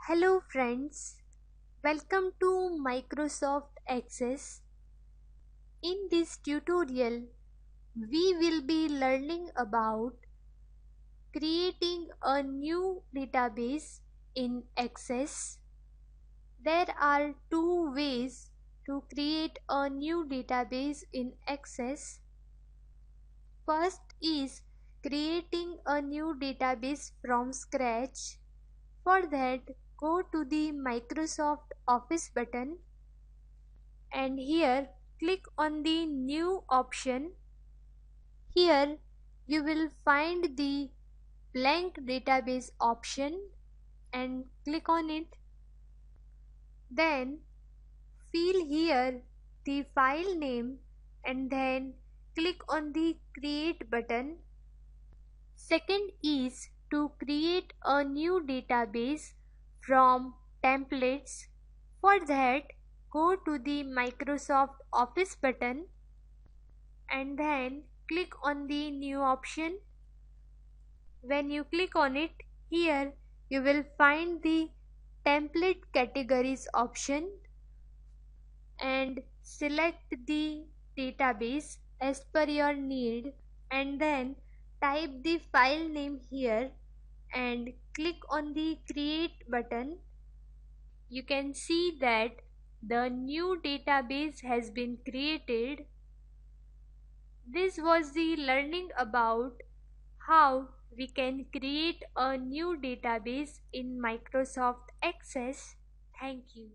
Hello friends, welcome to Microsoft Access. In this tutorial, we will be learning about creating a new database in Access. There are two ways to create a new database in Access. First is creating a new database from scratch. For that, go to the Microsoft Office button and here click on the new option. Here you will find the blank database option and click on it. Then fill here the file name and then click on the create button. Second is to create a new database from templates. For that, go to the Microsoft Office button and then click on the new option. When you click on it, here you will find the template categories option and select the database as per your need and then type the file name here and click on the create button. You can see that the new database has been created. This was the learning about how we can create a new database in Microsoft Access. Thank you.